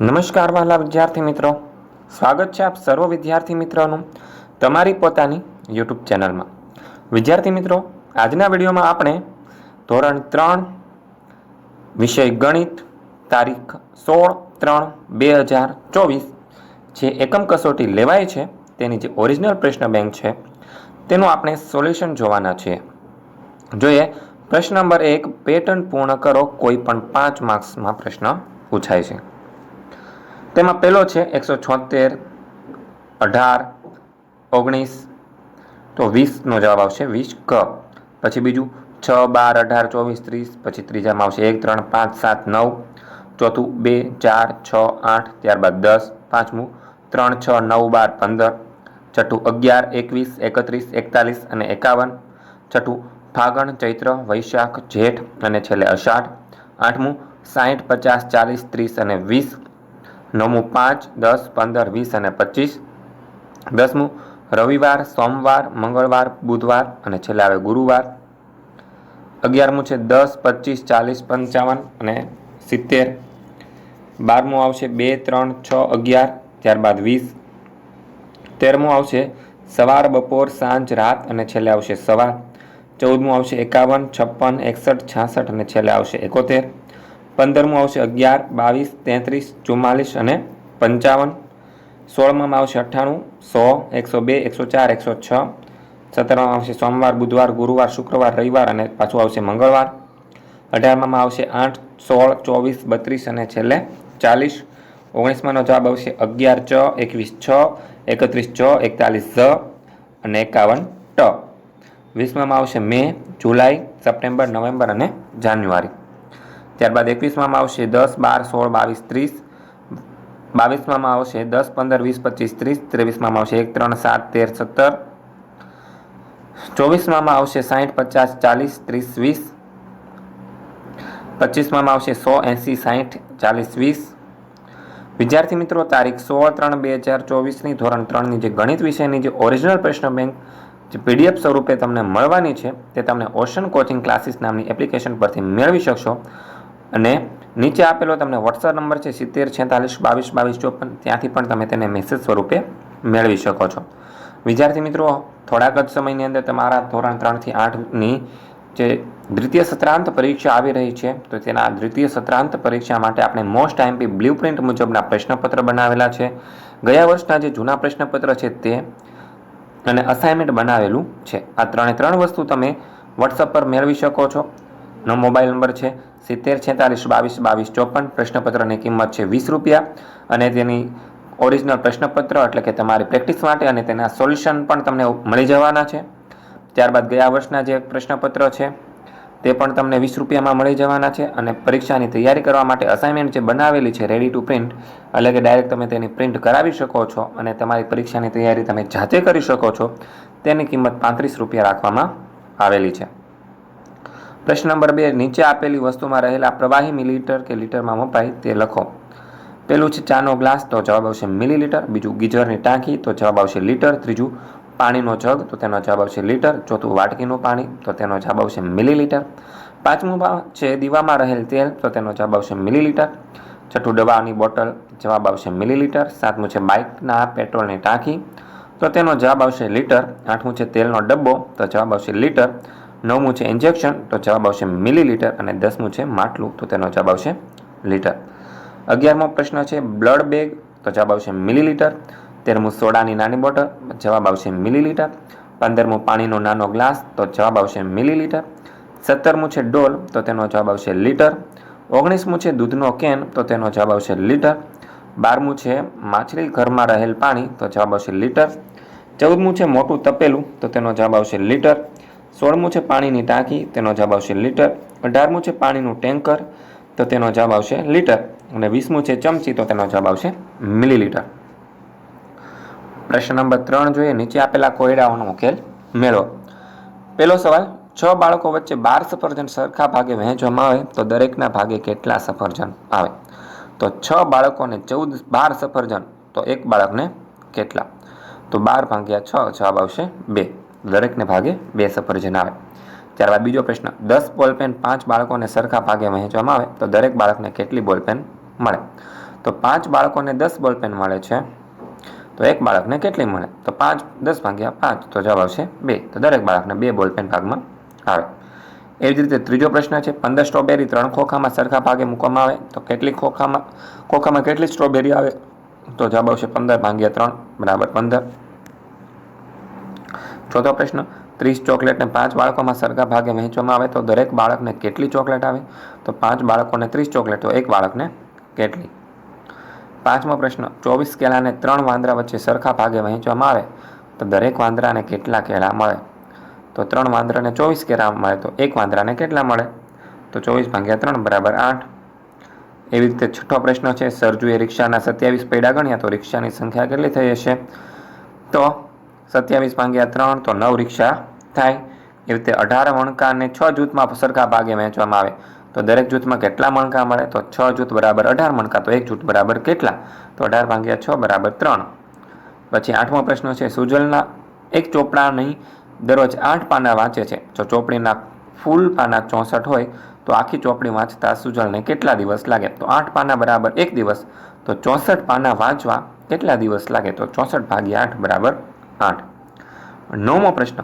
નમસ્કાર વહાલા વિદ્યાર્થી મિત્રો, સ્વાગત છે આપ સર્વ વિદ્યાર્થી મિત્રોનું તમારી પોતાની યુટ્યુબ ચેનલમાં. વિદ્યાર્થી મિત્રો, આજના વિડીયોમાં આપણે ધોરણ 3 વિષય ગણિત તારીખ 16/3/2024 જે એકમ કસોટી લેવાય છે તેની જે ઓરિજિનલ પ્રશ્ન બેંક છે તેનું આપણે સોલ્યુશન જોવાના છીએ. જોઈએ પ્રશ્ન નંબર 1, પેટર્ન પૂર્ણ કરો, કોઈ પણ 5 માર્ક્સમાં પ્રશ્ન પૂછાય છે. તેમાં પહેલો છે 176, 18, 19, તો 20નો જવાબ આવશે 20 ક. પછી બીજું 6, 12, 18, 24, 30, પછી ત્રીજામાં આવશે 1, 3, 5, 7, 9, ચોથું 2, 4, 6, 8, ત્યારબાદ 10, પાંચમું 3, 6, 9, 12, 15, છઠ્ઠું 11, 21, 31, 41 અને 51, છઠ્ઠું ફાગણ, ચૈત્ર, વૈશાખ, જેઠ અને છેલ્લે અષાઢ, આઠમું 60, 50, 40, 30 અને 20, નવમું 5, 10, 15, 20 અને 25, દસમું રવિવાર, સોમવાર, મંગળવાર, બુધવાર અને છેલ્લે આવે ગુરુવાર, 11મું છે 10, 25, 40, 55 અને 70, 12મું આવશે 2, 3, 6, 11, ત્યારબાદ 20, 13મું આવશે સવાર, બપોર, સાંજ, રાત અને છેલ્લે આવશે સવાર, 14મું આવશે 51, 56, 61, 66 અને છેલ્લે આવશે 71, 15મું આવશે 11, 22, 33, 44 અને 55, 16માં આવશે 98, 100, 102, 104, 106, 17માં આવશે સોમવાર, બુધવાર, ગુરુવાર, શુક્રવાર, રવિવાર અને પાછું આવશે મંગળવાર, 18માં આવશે 8, 16, 24, 32 અને છેલ્લે 40, 19માનો જવાબ આવશે 11 ચ, 21 છ, 31 ચ, 41 ઝ અને 51 ટ. 20માં આવશે મે, જુલાઈ, સપ્ટેમ્બર, નવેમ્બર અને જાન્યુઆરી. ત્યારબાદ 21માં આવશે 10, 12, 16, 22, 22માં આવશે 10, 15, 20, 25, 30, 23માં આવશે 1, 3, 7, 13, 17, 24માં આવશે 60, 50, 40, 30, 20, 25માં આવશે 100, 80, 60, 40, 20. વિદ્યાર્થી મિત્રો, તારીખ 16/3/2024ની ધોરણ 3ની જે ગણિત વિષયની જે ઓરિજિનલ પ્રશ્ન બેંક જે PDF સ્વરૂપે તમને મળવાની છે તે તમને ઓશન કોચિંગ ક્લાસીસ નામની એપ્લિકેશન પરથી મેળવી શકશો. અને નીચે આપેલો તમને WhatsApp નંબર છે 70 46 22 22 54, ત્યાંથી પણ તમે તેને મેસેજ સ્વરૂપે મેળવી શકો છો. વિદ્યાર્થી મિત્રો, થોડાક જ સમયની અંદર તમારા ધોરણ 3થી 8ની જે દ્વિતીય સત્રાંત પરીક્ષા આવી રહી છે, તો તેના દ્વિતીય સત્રાંત પરીક્ષા માટે આપણે મોસ્ટ આઈએમપી બ્લુપ્રિન્ટ મુજબના પ્રશ્નપત્ર બનાવેલા છે. ગયા વર્ષના જે જૂના પ્રશ્નપત્ર છે તે અને અસાઇનમેન્ટ બનાવેલું છે. આ ત્રણ વસ્તુ તમે WhatsApp પર મેળવી શકો છો. નો મોબાઈલ નંબર છે 70 46 22 22 54. પ્રશ્નપત્રની કિંમત છે ₹20 અને તેની ઓરિજિનલ પ્રશ્નપત્ર એટલે કે તમારી પ્રેક્ટિસ માટે અને તેના સોલ્યુશન પણ તમને મળી જવાના છે. ત્યારબાદ ગયા વર્ષના જે પ્રશ્નપત્ર છે તે પણ તમને ₹20માં મળી જવાના છે. અને પરીક્ષાની તૈયારી કરવા માટે અસાઇનમેન્ટ જે બનાવેલી છે રેડી ટુ પ્રિન્ટ, એટલે કે ડાયરેક્ટ તમે તેની પ્રિન્ટ કરાવી શકો છો અને તમારી પરીક્ષાની તૈયારી તમે જાતે કરી શકો છો. તેની કિંમત ₹35 રાખવામાં આવેલી છે. પ્રશ્ન નંબર 2, નીચે આપેલી વસ્તુમાં રહેલા પ્રવાહી મિલીલીટર કે લીટરમાં વપરાય તે લખો. પેલું છે ચાનો ગ્લાસ, તો જવાબ આવશે મિલીલીટર. બીજું ગીઝરની ટાંકી, તો જવાબ આવશે લીટર. ત્રીજું પાણીનો જગ, તો તેનો જવાબ આવશે લીટર. ચોથું વાટકીનું પાણી, તો તેનો જવાબ આવશે મિલીલીટર. પાંચમું છે દીવામાં રહેલ તેલ, તો તેનો જવાબ આવશે મિલીલીટર. છઠ્ઠું દવાની બોટલ, જવાબ આવશે મિલીલીટર. સાતમું છે બાઇકના પેટ્રોલની ટાંકી, તો તેનો જવાબ આવશે લીટર. આઠમું છે તેલનો ડબ્બો, તો જવાબ આવશે લીટર. નવમું છે ઇન્જેક્શન, તો જવાબ આવશે મિલીલીટર. અને 10મું છે માટલું, તો તેનો જવાબ આવશે લીટર. 11મો પ્રશ્ન છે બ્લડ બેગ, તો જવાબ આવશે મિલીલીટર. 13મું સોડાની નાની બોટલ, જવાબ આવશે મિલીલીટર. 15મું પાણીનો નાનો ગ્લાસ, તો જવાબ આવશે મિલીલીટર. 17મું છે ડોલ, તો તેનો જવાબ આવશે લીટર. 19મું છે દૂધનો કેન, તો તેનો જવાબ આવશે લીટર. 12મું છે માછલી ઘરમાં રહેલ પાણી, તો જવાબ આવશે લીટર. 14મું છે મોટું તપેલું, તો તેનો જવાબ આવશે લીટર. 16મું છે પાણીની ટાંકી, તેનો જવાબ આવશે લીટર. 18મું છે પાણીનું ટેન્કર, તો તેનો જવાબ આવશે લીટર. અને 20મું છે ચમચી, તો તેનો જવાબ આવશે મિલીલીટર. પ્રશ્ન નંબર 3 જોઈએ. નીચે આપેલા કોયડાઓનો ઉકેલ મેળવો. પહેલો સવાલ, 6 બાળકો વચ્ચે 12 સફરજન સરખા ભાગે વહેંચવામાં આવે તો દરેકના ભાગે કેટલા સફરજન આવે? તો 6 બાળકોને 12 સફરજન, તો એક બાળકને કેટલા? તો 12 ભાગ્યા 6, જવાબ આવશે 2. દરેકને ભાગે 2 સફરજન આવે. ત્યારબાદ બીજો પ્રશ્ન, 10 બોલપેન 5 બાળકોને સરખા ભાગે વહેંચવામાં આવે તો દરેક બાળકને કેટલી બોલપેન મળે? તો 5 બાળકોને 10 બોલપેન મળે છે, તો એક બાળકને કેટલી મળે? તો 5 10 ભાગ્યા 5, તો જવાબ આવશે 2. તો દરેક બાળકને 2 બોલપેન ભાગમાં આવે. એવી જ રીતે ત્રીજો પ્રશ્ન છે, 15 સ્ટ્રોબેરી 3 ખોખામાં સરખા ભાગે મૂકવામાં આવે તો કેટલી ખોખામાં કેટલી સ્ટ્રોબેરી આવે? તો જવાબ આવશે 15 ભાગ્યા 3 બરાબર 15. ચોથો પ્રશ્ન, 30 ચોકલેટને 5 બાળકોમાં સરખા ભાગે વહેંચવામાં આવે તો દરેક બાળકને કેટલી ચોકલેટ આવે? તો 5 બાળકોને 30 ચોકલેટ, તો એક બાળકને કેટલી? પાંચમો પ્રશ્ન, 24 કેળાને 3 વાંદરા વચ્ચે સરખા ભાગે વહેંચવામાં આવે તો દરેક વાંદરાને કેટલા કેળા મળે? તો 3 વાંદરાને 24 કેળા મળે, તો એક વાંદરાને કેટલા મળે? તો 24 ભાગ્યા 3 બરાબર 8. એવી રીતે છઠ્ઠો પ્રશ્ન છે, સરજુએ રિક્ષાના 27 પૈડા ગણ્યા તો રિક્ષાની સંખ્યા કેટલી થઈ હશે? તો 27 ભાગ્યા 3, તો 9 રિક્ષા થાય. એવી રીતે 18 મણકાને 6 જૂથમાં સરખા ભાગે વહેંચવામાં આવે તો દરેક જૂથમાં કેટલા મણકા મળે? તો 6 જૂથ બરાબર 18 મણકા, તો એક જૂથ બરાબર કેટલા? તો 18 ભાગ્યા 6 બરાબર 3. પછી 8મો પ્રશ્ન છે, સુજલના એક ચોપડાની દરરોજ 8 પાના વાંચે છે. જો ચોપડીના ફૂલ પાના 64 હોય તો આખી ચોપડી વાંચતા સુજલને કેટલા દિવસ લાગે? તો 8 પાના બરાબર 1 દિવસ, તો 64 પાના વાંચવા કેટલા દિવસ લાગે? તો 64 ભાગ્યા 8 બરાબર 8. 9મો પ્રશ્ન,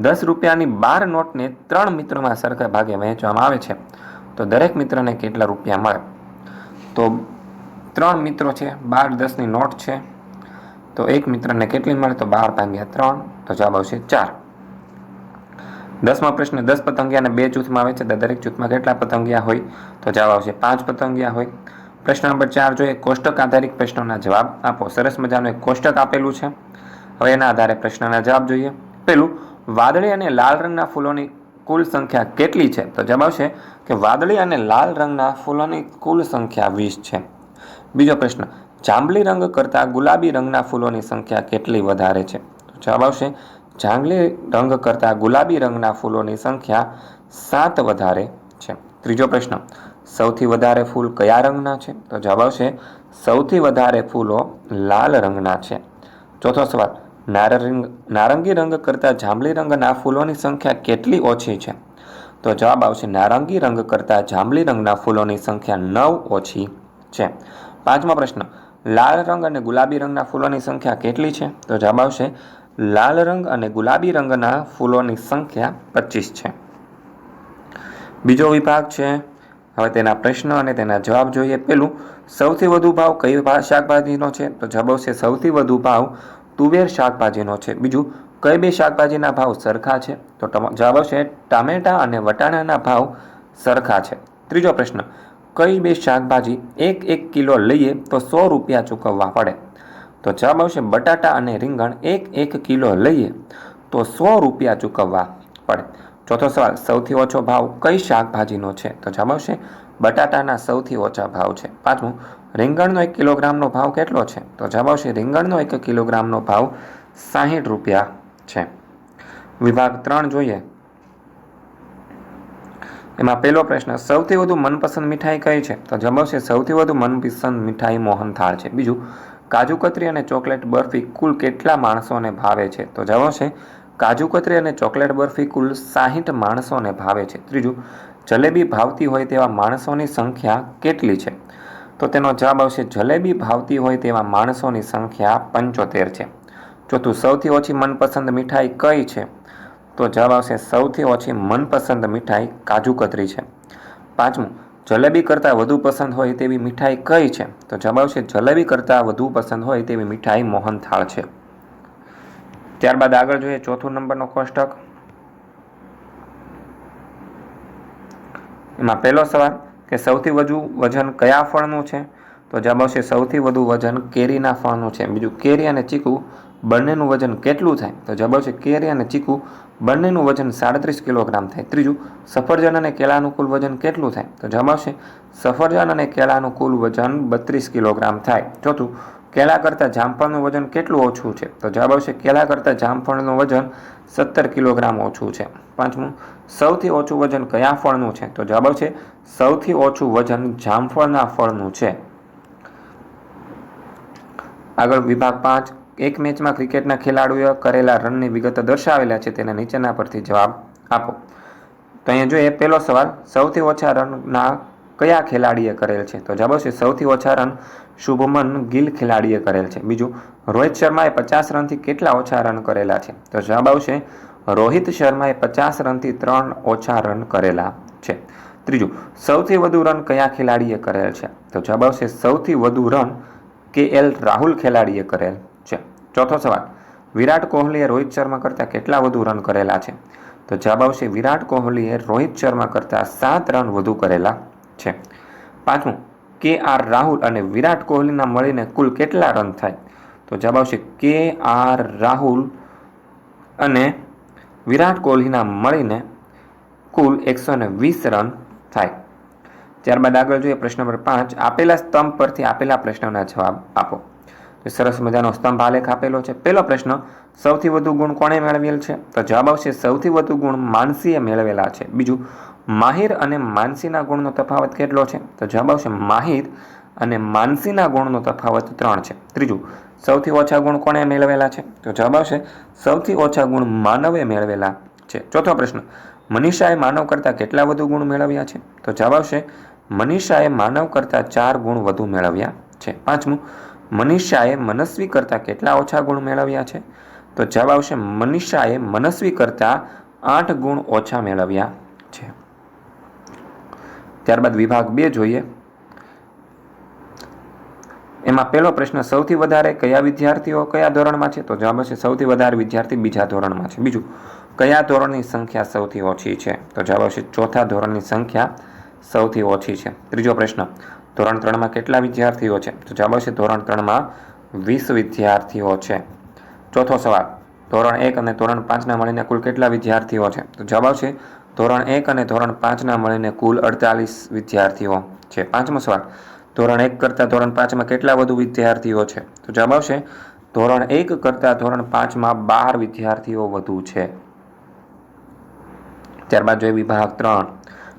10 રૂપિયાની 12 નોટને 3 મિત્રોમાં સરખા ભાગે વહેંચવામાં આવે છે તો દરેક મિત્રને કેટલા રૂપિયા મળે? તો 3 મિત્રો છે, 12 10ની નોટ છે, તો એક મિત્રને કેટલી મળે? તો 12 ભાગ્યા 3, તો જવાબ આવશે 4. 10મો પ્રશ્ન, 10 પતંગિયાને 2 જૂથમાં આવે છે તો દરેક જૂથમાં કેટલા પતંગિયા હોય? તો જવાબ આવશે 5 પતંગિયા હોય. પ્રશ્ન નંબર 4 જોઈએ, કોષ્ટક આધારિત પ્રશ્નોના જવાબ આપો. સરસ મજાનું એક કોષ્ટક આપેલું છે. હવે એના આધારે પ્રશ્નના જવાબ જોઈએ. પેલું, વાદળી અને લાલ રંગના ફૂલોની કુલ સંખ્યા કેટલી છે? તો જવાબ આવશે કે વાદળી અને લાલ રંગના ફૂલોની કુલ સંખ્યા 20 છે. બીજો પ્રશ્ન, જાંબલી રંગ કરતાં ગુલાબી રંગના ફૂલોની સંખ્યા કેટલી વધારે છે? તો જવાબ આવશે જાંબલી રંગ કરતાં ગુલાબી રંગના ફૂલોની સંખ્યા 7 વધારે છે. ત્રીજો પ્રશ્ન, સૌથી વધારે ફૂલ કયા રંગના છે? તો જવાબ આવશે સૌથી વધારે ફૂલો લાલ રંગના છે. ચોથો સવાલ, નારંગી રંગ કરતાં જાંબલી રંગના ફૂલોની સંખ્યા કેટલી ઓછી છે? તો જવાબ આવશે નારંગી રંગ કરતાં જાંબલી રંગના ફૂલોની સંખ્યા 9 ઓછી છે. પાંચમો પ્રશ્ન, લાલ રંગ અને ગુલાબી રંગના ફૂલોની સંખ્યા કેટલી છે? તો જવાબ આવશે લાલ રંગ અને ગુલાબી રંગના ફૂલોની સંખ્યા 25 છે. બીજો વિભાગ છે, હવે તેના પ્રશ્ન અને તેના જવાબ જોઈએ. પેલું, સૌથી વધુ ભાવ કઈ શાકભાજીનો છે? તો જવાબ આવશે સૌથી વધુ ભાવ તુવેર શાકભાજીનો છે. બીજું, કઈ બે શાકભાજીના ભાવ સરખા છે? તો જવાબ આવશે ટામેટા અને વટાણાના ભાવ સરખા છે. ત્રીજો પ્રશ્ન, કઈ બે શાકભાજી 1 કિલો લઈએ તો 100 રૂપિયા ચૂકવવા પડે? તો જવાબ આવશે બટાટા અને રીંગણ 1 કિલો લઈએ તો 100 રૂપિયા ચૂકવવા પડે. ચોથો સવાલ, સૌથી ઓછો ભાવ કઈ શાકભાજીનો છે? તો જવાબ આવશે બટાટાના સૌથી ઓછા ભાવ છે. પાંચમું, રીંગણનો 1 કિલોગ્રામનો ભાવ કેટલો છે? તો જવાબ આવશે રીંગણનો 1 કિલોગ્રામનો ભાવ 60 રૂપિયા છે. વિભાગ 3 જોઈએ. એમાં પહેલો પ્રશ્ન, સૌથી વધુ મનપસંદ મીઠાઈ કઈ છે? તો જવાબ આવશે સૌથી વધુ મનપસંદ મીઠાઈ મોહનથાળ છે. બીજું, કાજુ કતરી અને ચોકલેટ બરફી કુલ કેટલા માણસોને ભાવે છે? તો જવાબ આવશે કાજુ કતરી અને ચોકલેટ બરફી કુલ 60 માણસોને ભાવે છે. ત્રીજું, જલેબી ભાવતી હોય તેવા માણસોની સંખ્યા કેટલી છે? તો તેનો જવાબ આવશે જલેબી ભાવતી હોય તેવા માણસોની સંખ્યા 75 છે. ચોથું, સૌથી ઓછી મનપસંદ મીઠાઈ કઈ છે? તો જવાબ આવશે સૌથી ઓછી મનપસંદ મીઠાઈ કાજુ કતરી છે. પાંચમું, જલેબી કરતાં વધુ પસંદ હોય તેવી મીઠાઈ કઈ છે? તો જવાબ આવશે જલેબી કરતાં વધુ પસંદ હોય તેવી મીઠાઈ મોહનથાળ છે. ત્યારબાદ આગળ જોઈએ ચોથો નંબરનો કોષ્ટક. એમાં પહેલો સવાલ કે સૌથી વધુ વજન કયા ફળનું છે? તો જવાબ આવશે સૌથી વધુ વજન કેરીના ફળનું છે. બીજું, કેરી અને ચીકુ બંનેનું વજન કેટલું થાય? તો જવાબ આવશે કેરી અને ચીકુ બંનેનું વજન 37 કિલોગ્રામ થાય. ત્રીજું, સફરજન અને કેળાનું કુલ વજન કેટલું થાય? તો જવાબ આવશે સફરજન અને કેળાનું કુલ વજન 32 કિલોગ્રામ થાય. ચોથું, કેળા કરતાં જામફળનું વજન કેટલું ઓછું છે? તો જવાબ આવશે કેળા કરતાં જામફળનું વજન 17 કિલોગ્રામ ઓછું છે. પાંચમું, સૌથી ઓછું વજન કયા ફળનું છે? તો જવાબ આવશે સૌથી ઓછું વજન જામફળના ફળનું છે. આગળ વિભાગ 5, એક મેચમાં ક્રિકેટના ખેલાડીઓએ કરેલા રનની વિગત દર્શાવેલા છે, તેને નીચેના પરથી જવાબ આપો. તો અહીંયા જોઈએ પહેલો સવાલ, સૌથી ઓછા રનના કયા ખેલાડીએ કરેલ છે? તો જવાબ આવશે સૌથી ઓછા રન શુભમન ગિલ ખેલાડીએ કરેલ છે? બીજું, રોહિત શર્માએ 50 રનથી કેટલા ઓછા રન કરેલા છે? તો જવાબ આવશે રોહિત શર્માએ 50 રનથી 3 ઓછા રન કરેલા છે. ત્રીજું, સૌથી વધુ રન કયા ખેલાડીએ કરેલ છે? તો જવાબ આવશે સૌથી વધુ રન KL રાહુલ ખેલાડીએ કરેલ છે. ચોથો સવાલ, વિરાટ કોહલીએ રોહિત શર્મા કરતાં કેટલા વધુ રન કરેલા છે? તો જવાબ આવશે વિરાટ કોહલીએ રોહિત શર્મા કરતાં 7 રન વધુ કરેલા છે. પાંચમું, KR રાહુલ અને વિરાટ કોહલીના મળીને કુલ કેટલા રન થાય? તો જવાબ આવશે KR રાહુલ અને વિરાટ કોહલીના મળીને કુલ 120 રન થાય. ત્યારબાદ આગળ જોઈએ પ્રશ્ન નંબર 5. આપેલા સ્તંભ પરથી આપેલા પ્રશ્નોના જવાબ આપો. તો સરસ મજાનો સ્તંભ આલેખ આપેલો છે. પહેલો પ્રશ્ન, સૌથી વધુ ગુણ કોણે મેળવેલ છે? તો જવાબ આવશે સૌથી વધુ ગુણ માનસીએ મેળવેલા છે. બીજું, માહિર અને માનસીના ગુણનો તફાવત કેટલો છે? તો જવાબ આવશે માહિર અને માનસીના ગુણનો તફાવત 3 છે. ત્રીજું, સૌથી ઓછા ગુણ કોણે મેળવેલા છે? તો જવાબ આવશે સૌથી ઓછા ગુણ માનવે મેળવેલા છે. ચોથો પ્રશ્ન, મનીષાએ માનવ કરતાં કેટલા વધુ ગુણ મેળવ્યા છે? તો જવાબ આવશે મનીષાએ માનવ કરતાં 4 ગુણ વધુ મેળવ્યા છે. પાંચમું, મનીષાએ મનસ્વી કરતાં કેટલા ઓછા ગુણ મેળવ્યા છે? તો જવાબ આવશે મનીષાએ મનસ્વી કરતાં 8 ગુણ ઓછા મેળવ્યા છે. ત્યારબાદ વિભાગ 2 જોઈએ. એમાં પહેલો પ્રશ્ન, સૌથી વધારે કયા વિદ્યાર્થીઓ કયા ધોરણમાં છે? તો જવાબ આવશે સૌથી વધારે વિદ્યાર્થી બીજા ધોરણમાં છે. બીજું, કયા ધોરણની સંખ્યા સૌથી ઓછી છે? તો જવાબ આવશે ચોથા ધોરણની સંખ્યા સૌથી ઓછી છે. ત્રીજો પ્રશ્ન, ધોરણ 3માં કેટલા વિદ્યાર્થીઓ છે? તો જવાબ આવશે ધોરણ 3માં 20 વિદ્યાર્થીઓ છે. ચોથો સવાલ, ધોરણ 1 અને ધોરણ 5ના મળીને કુલ કેટલા વિદ્યાર્થીઓ છે? તો જવાબ આવશે ધોરણ 1 અને ધોરણ 5ના મળીને કુલ 48 વિદ્યાર્થીઓ છે. પાંચમો સવાલ, ધોરણ 1 કરતાં ધોરણ 5માં કેટલા વધુ વિદ્યાર્થીઓ છે? તો જવાબ આવશે ધોરણ 1 કરતાં ધોરણ 5માં 12 વિદ્યાર્થીઓ વધુ છે. ત્યારબાદ જોઈએ વિભાગ 3.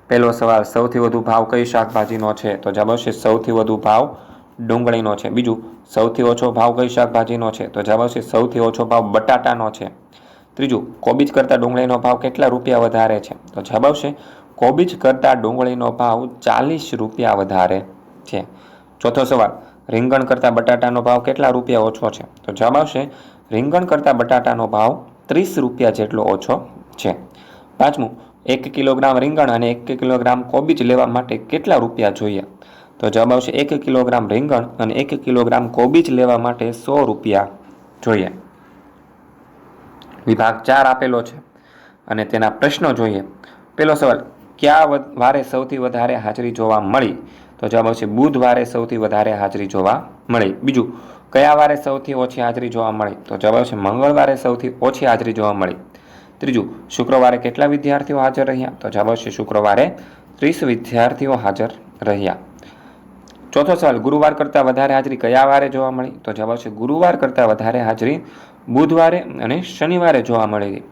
પહેલો સવાલ, સૌથી વધુ ભાવ કઈ શાકભાજીનો છે? તો જવાબ આવશે સૌથી વધુ ભાવ ડુંગળીનો છે. બીજું, સૌથી ઓછો ભાવ કઈ શાકભાજીનો છે? તો જવાબ આવશે સૌથી ઓછો ભાવ બટાટાનો છે. ત્રીજું, કોબીજ કરતાં ડુંગળીનો ભાવ કેટલા રૂપિયા વધારે છે? તો જવાબ આવશે કોબીજ કરતાં ડુંગળીનો ભાવ 40 રૂપિયા વધારે છે. ચોથો સવાલ, રીંગણ કરતાં બટાટાનો ભાવ કેટલા રૂપિયા ઓછો છે? તો જવાબ આવશે રીંગણ કરતાં બટાટાનો ભાવ 30 રૂપિયા જેટલો ઓછો છે. પાંચમું, 1 કિલોગ્રામ રીંગણ અને 1 કિલોગ્રામ કોબીજ લેવા માટે કેટલા રૂપિયા જોઈએ? તો જવાબ આવશે 1 કિલોગ્રામ રીંગણ અને 1 કિલોગ્રામ કોબીજ લેવા માટે 100 રૂપિયા જોઈએ. વિભાગ 4 આપેલો છે અને તેના પ્રશ્નો જોઈએ. પહેલો સવાલ, કયા વારે સૌથી વધારે હાજરી જોવા મળી? તો જવાબ આવશે બુધવારે સૌથી વધારે હાજરી જોવા મળી. બીજું, કયા વારે સૌથી ઓછી હાજરી જોવા મળી? તો જવાબ આવશે મંગળવારે સૌથી ઓછી હાજરી જોવા મળી. ત્રીજું, શુક્રવારે કેટલા વિદ્યાર્થીઓ હાજર રહ્યા? તો જવાબ આવશે શુક્રવારે 30 વિદ્યાર્થીઓ હાજર રહ્યા. ચોથો સવાલ, ગુરુવાર કરતાં વધારે હાજરી કયા વારે જોવા મળી? તો જવાબ આવશે ગુરુવાર કરતાં વધારે હાજરી બુધવારે અને શનિવારે જોવા મળી.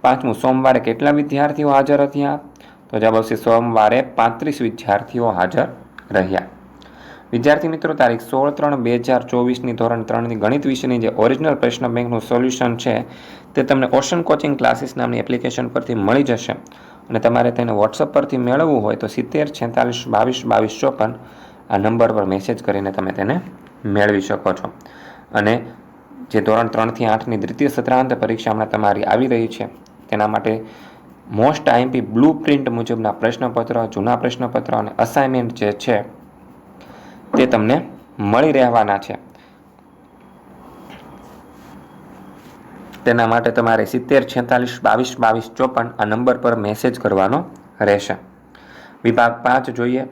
પાંચમું, સોમવારે કેટલા વિદ્યાર્થીઓ હાજર રહ્યા? તો જવાબ આવશે સોમવારે 35 વિદ્યાર્થીઓ હાજર રહ્યા. વિદ્યાર્થી મિત્રો, તારીખ 16/3/2024ની ધોરણ 3ની ગણિત વિષયની જે ઓરિજિનલ પ્રશ્ન બેંકનું સોલ્યુશન છે તે તમને ઓશન કોચિંગ ક્લાસીસ નામની એપ્લિકેશન પરથી મળી જશે અને તમારે તેને વોટ્સઅપ પરથી મેળવવું હોય તો 70 46 22 22 54 આ નંબર પર મેસેજ કરીને તમે તેને મેળવી શકો છો. અને જે ધોરણ 3થી 8ની દ્વિતીય સત્રાંત પરીક્ષા હમણાં તમારી આવી રહી છે તેના માટે મોસ્ટ આઈએમપી બ્લુ પ્રિન્ટ મુજબના પ્રશ્નપત્ર, જૂના પ્રશ્નપત્ર અને અસાઇનમેન્ટ જે છે તે તમને મળી રહેવાના છે. તેના માટે તમારે 70 46 22 22 54 આ નંબર પર મેસેજ કરવાનો રહેશે. વિભાગ 5 જોઈએ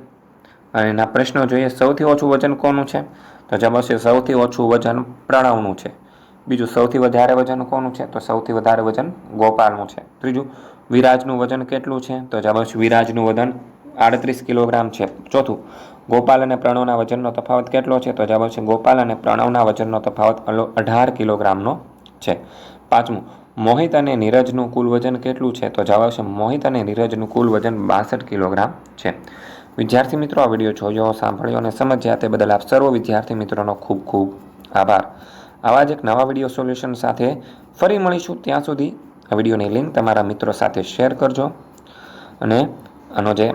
અને એના પ્રશ્નો જોઈએ. સૌથી ઓછું વજન કોનું છે? તો જવાબ આવશે સૌથી ઓછું વજન પ્રણવનું છે. બીજું, સૌથી વધારે વજન કોનું છે? તો સૌથી વધારે વજન ગોપાલનું છે. ત્રીજું, વિરાજનું વજન કેટલું છે? તો જવાબ આવશે વિરાજનું વજન 38 કિલોગ્રામ છે. ચોથું, ગોપાલ અને પ્રણવના વજનનો તફાવત કેટલો છે? તો જવાબ આવશે ગોપાલ અને પ્રણવના વજનનો તફાવત 18 કિલોગ્રામનો છે. પાંચમું, મોહિત અને નીરજનું કુલ વજન કેટલું છે? તો જવાબ આવશે મોહિત અને નીરજનું કુલ વજન 62 કિલોગ્રામ છે. વિદ્યાર્થી મિત્રો, આ વિડીયો જોયો, સાંભળ્યો અને સમજ્યા તે બદલ આપ સર્વ વિદ્યાર્થી મિત્રોનો ખૂબ ખૂબ આભાર. આવા જ એક નવા વિડીયો સોલ્યુશન સાથે ફરી મળીશું. ત્યાં સુધી આ વિડીયોની લિંક તમારા મિત્રો સાથે શેર કરજો અને આનો જે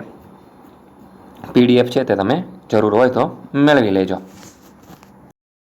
PDF છે તે તમે જરૂર હોય તો મેળવી લેજો.